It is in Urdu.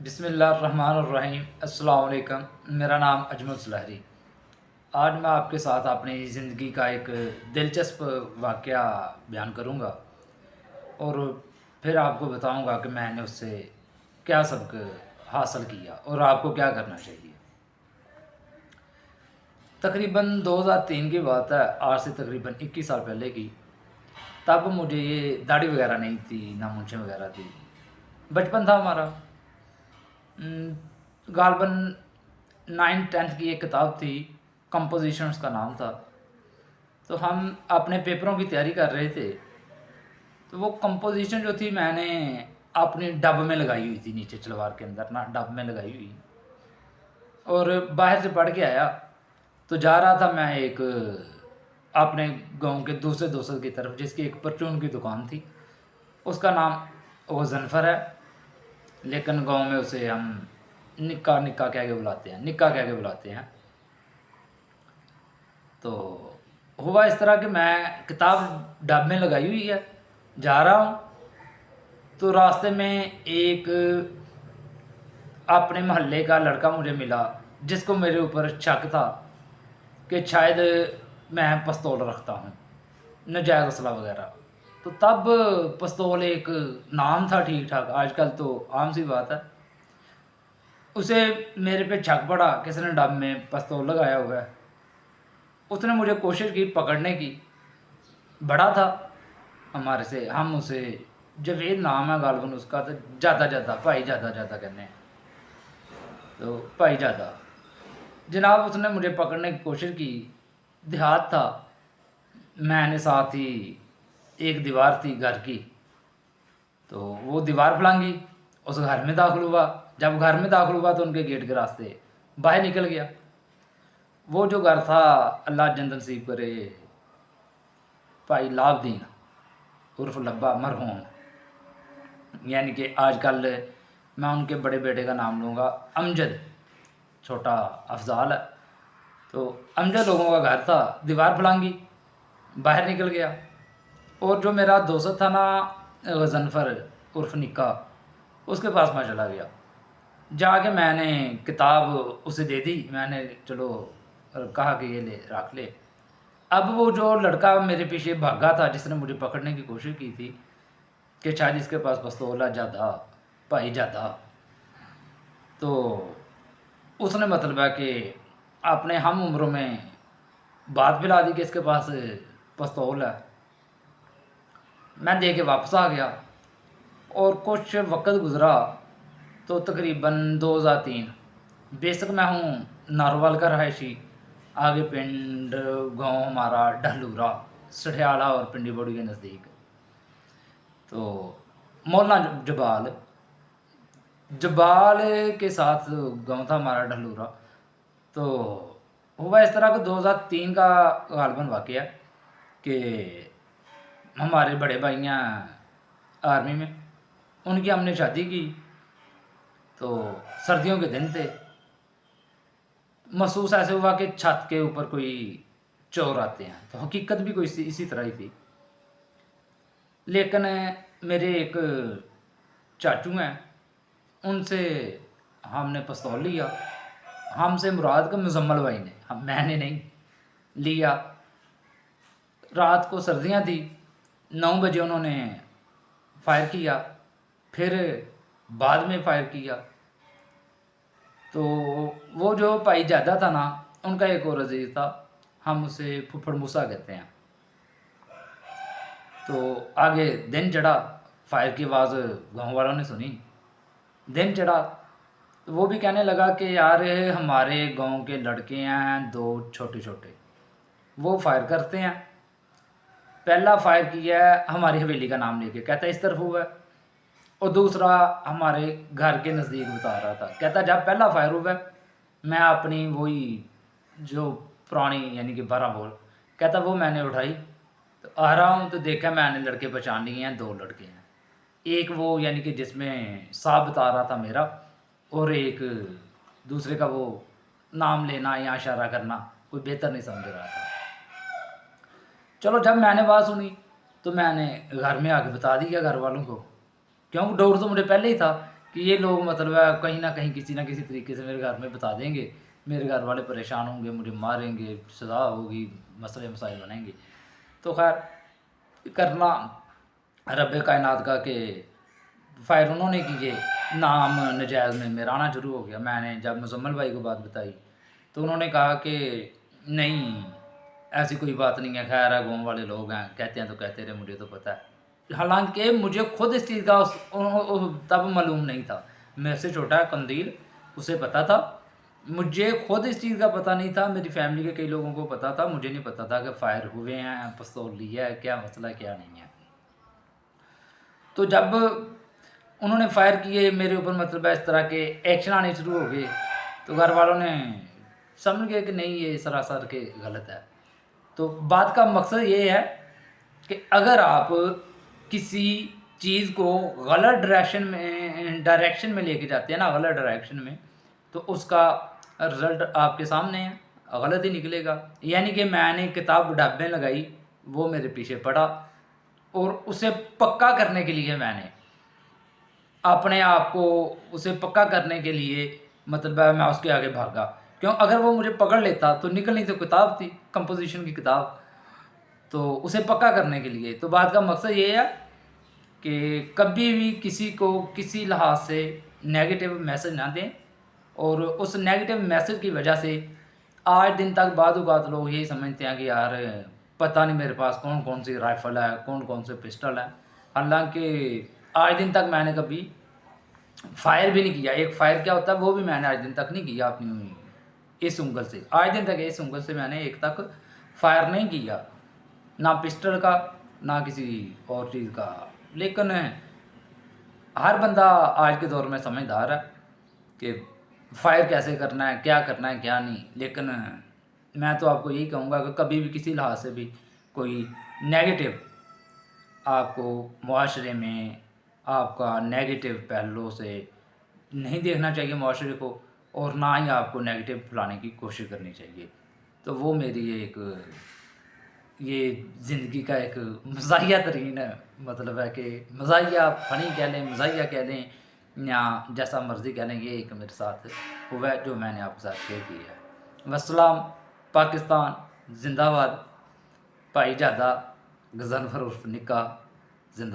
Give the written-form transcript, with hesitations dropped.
بسم اللہ الرحمن الرحیم۔ السلام علیکم۔ میرا نام اجمل سلہری۔ آج میں آپ کے ساتھ اپنی زندگی کا ایک دلچسپ واقعہ بیان کروں گا اور پھر آپ کو بتاؤں گا کہ میں نے اس سے کیا سبق حاصل کیا اور آپ کو کیا کرنا چاہیے۔ تقریباً 2003 کی بات ہے، آج سے تقریباً 21 سال پہلے کی۔ تب مجھے یہ داڑھی وغیرہ نہیں تھی، نہ مونچھیں وغیرہ تھی، بچپن تھا ہمارا۔ غالباً 9th 10th کی ایک کتاب تھی، کمپوزیشنز کا نام تھا۔ تو ہم اپنے پیپروں کی تیاری کر رہے تھے، تو وہ کمپوزیشن جو تھی میں نے اپنی ڈب میں لگائی ہوئی تھی، نیچے چلوار کے اندر نا ڈب میں لگائی ہوئی، اور باہر سے پڑھ کے آیا تو جا رہا تھا میں ایک اپنے گاؤں کے دوسرے دوست کی طرف، جس کی ایک پرچون کی دکان تھی۔ اس کا نام غضنفر ہے، لیکن گاؤں میں اسے ہم نکا نکا کہہ کے بلاتے ہیں، نکا کہہ کے بلاتے ہیں۔ تو ہوا اس طرح کہ میں کتاب ڈب میں لگائی ہوئی ہے، جا رہا ہوں تو راستے میں ایک اپنے محلے کا لڑکا مجھے ملا، جس کو میرے اوپر شک تھا کہ شاید میں پستول رکھتا ہوں، ناجائز اسلحہ وغیرہ۔ تو تب پستول ایک نام تھا ٹھیک ٹھاک، آج کل تو عام سی بات ہے۔ اسے میرے پہ شک پڑا، کس نے ڈب میں پستول لگایا ہوا ہے۔ اس نے مجھے کوشش کی پکڑنے کی، بڑا تھا ہمارے سے، ہم اسے جاوید نام ہے غالباً اس کا، تو جادا جادا بھائی جادا جادا کہنے ہیں، تو بھائی جادا جناب۔ اس نے مجھے پکڑنے کی کوشش کی، دیہات تھا، میں نے ساتھ ہی ایک دیوار تھی گھر کی، تو وہ دیوار پھلانگی، اس گھر میں داخل ہوا۔ جب گھر میں داخل ہوا تو ان کے گیٹ کے راستے باہر نکل گیا۔ وہ جو گھر تھا، اللہ جنت نصیب کرے، بھائی لاب دین عرف لبا مرحوم، یعنی کہ آج کل میں ان کے بڑے بیٹے کا نام لوں گا، امجد، چھوٹا افضال ہے۔ تو امجد لوگوں کا گھر تھا، دیوار پھلانگی، باہر نکل گیا۔ اور جو میرا دوست تھا نا غضنفر عرف نکا، اس کے پاس میں چلا گیا۔ جا کے میں نے کتاب اسے دے دی، میں نے چلو کہا کہ یہ لے رکھ لے۔ اب وہ جو لڑکا میرے پیچھے بھاگا تھا، جس نے مجھے پکڑنے کی کوشش کی تھی کہ شاید اس کے پاس پستول ہے، جادا بھائی جادا، تو اس نے مطلب ہے کہ اپنے ہم عمروں میں بات پھیلا دی کہ اس کے پاس پستول ہے۔ میں دے کے واپس آ گیا، اور کچھ وقت گزرا تو تقریباً 2003، بیسک میں ہوں ناروال کا رہائشی، آگے پنڈ گاؤں ہمارا ڈھلورا، سٹھیالہ اور پنڈی بوڑی کے نزدیک۔ تو مولانا جبال کے ساتھ گاؤں تھا ہمارا ڈھلورا۔ تو ہوا اس طرح کہ 2003 کا غالباً واقعہ ہے کہ ہمارے بڑے بھائی ہیں آرمی میں، ان کی ہم نے شادی کی، تو سردیوں کے دن تھے۔ محسوس ایسے ہوا کہ چھت کے اوپر کوئی چور آتے ہیں، تو حقیقت بھی کوئی اسی طرح ہی تھی۔ لیکن میرے ایک چاچو ہیں، ان سے ہم نے پستول لیا، ہم سے مراد کا مزمل بھائی نے، میں نے نہیں لیا۔ رات کو سردیاں تھی، 9 بجے انہوں نے فائر کیا، پھر بعد میں فائر کیا۔ تو وہ جو بھائی جادا تھا نا، ان کا ایک اور عزیز تھا، ہم اسے پھپھڑ موسیٰ کہتے ہیں۔ تو آگے دن چڑھا، فائر کی آواز گاؤں والوں نے سنی، دن چڑھا تو وہ بھی کہنے لگا کہ یار ہمارے گاؤں کے لڑکے ہیں 2 چھوٹے چھوٹے، وہ فائر کرتے ہیں۔ پہلا فائر کیا ہے ہماری حویلی کا نام لے کے، کہتا ہے اس طرف ہوا ہے، اور دوسرا ہمارے گھر کے نزدیک بتا رہا تھا، کہتا جب پہلا فائر ہوا ہے، میں اپنی وہی جو پرانی یعنی کہ 12 بول، کہتا وہ میں نے اٹھائی، تو آ رہا ہوں تو دیکھا میں نے لڑکے پہچان لیے ہیں، 2 لڑکے ہیں، ایک وہ یعنی کہ جس میں صاحب بتا رہا تھا میرا، اور ایک دوسرے کا وہ نام لینا یا اشارہ کرنا کوئی بہتر نہیں سمجھ رہا تھا۔ چلو جب میں نے بات سنی تو میں نے گھر میں آ کے بتا دیا گھر والوں کو، کیونکہ ڈور تو مجھے پہلے ہی تھا کہ یہ لوگ مطلب ہے کہیں نہ کہیں کسی نہ کسی طریقے سے میرے گھر میں بتا دیں گے، میرے گھر والے پریشان ہوں گے، مجھے ماریں گے، سزا ہوگی، مسئلے مسائل بنیں گے۔ تو خیر کرنا رب کائنات کا کہ فائر انہوں نے کیے، نام نجائز میں میرا آنا شروع ہو گیا۔ میں نے جب مزمل بھائی کو بات بتائی تو انہوں نے کہا کہ نہیں ایسی کوئی بات نہیں ہے، خیر ہے، گاؤں والے لوگ ہیں، کہتے ہیں تو کہتے رہے، مجھے تو پتہ ہے۔ حالانکہ مجھے خود اس چیز کا تب معلوم نہیں تھا، میرے سے چھوٹا ہے قندیل، اسے پتہ تھا، مجھے خود اس چیز کا پتہ نہیں تھا، میری فیملی کے کئی لوگوں کو پتہ تھا، مجھے نہیں پتہ تھا کہ فائر ہوئے ہیں، پستول لیا ہے، کیا مسئلہ ہے کیا نہیں ہے۔ تو جب انہوں نے فائر کیے میرے اوپر، مطلب اس طرح کے ایکشن آنے شروع ہو گئے، تو گھر والوں نے سمجھ گئے کہ نہیں یہ سراسر کے غلط ہے۔ تو بات کا مقصد یہ ہے کہ اگر آپ کسی چیز کو غلط ڈائریکشن میں لے کے جاتے ہیں نا، غلط ڈائریکشن میں، تو اس کا رزلٹ آپ کے سامنے ہے، غلط ہی نکلے گا۔ یعنی کہ میں نے کتاب ڈبے لگائی، وہ میرے پیچھے پڑا، اور اسے پکا کرنے کے لیے میں نے اپنے آپ کو اسے پکا کرنے کے لیے مطلب میں اس کے آگے بھاگا، کیوں اگر وہ مجھے پکڑ لیتا تو نکلنی تو کتاب تھی، کمپوزیشن کی کتاب، تو اسے پکا کرنے کے لیے۔ تو بات کا مقصد یہ ہے کہ کبھی بھی کسی کو کسی لحاظ سے نیگیٹو میسج نہ دیں، اور اس نیگیٹو میسج کی وجہ سے آج دن تک بعض اوقات لوگ یہی سمجھتے ہیں کہ یار پتہ نہیں میرے پاس کون کون سی رائفل ہے، کون کون سے پسٹل ہے، حالانکہ آج دن تک میں نے کبھی فائر بھی نہیں کیا۔ ایک فائر کیا ہوتا ہے وہ بھی میں نے آج دن تک نہیں کیا اپنی اس انگل سے، آج دن تک اس انگل سے میں نے ایک تک فائر نہیں کیا، نہ پسٹل کا نہ کسی اور چیز کا۔ لیکن ہر بندہ آج کے دور میں سمجھدار ہے کہ فائر کیسے کرنا ہے، کیا کرنا ہے کیا نہیں۔ لیکن میں تو آپ کو یہی کہوں گا کہ کبھی بھی کسی لحاظ سے بھی کوئی نیگیٹو آپ کو معاشرے میں آپ کا نیگیٹو پہلو سے نہیں دیکھنا چاہیے معاشرے کو، اور نہ ہی آپ کو نیگیٹو پھیلانے کی کوشش کرنی چاہیے۔ تو وہ میری ایک یہ زندگی کا ایک مزاحیہ ترین مطلب ہے کہ مزاحیہ فنی کہہ لیں، مزاحیہ کہہ لیں، یا جیسا مرضی کہہ لیں، یہ ایک میرے ساتھ ہوا ہے جو میں نے آپ کے ساتھ شیئر کیا ہے۔ والسلام، پاکستان زندہ باد، بھائی جادہ غضنفر عرف نکا زندہ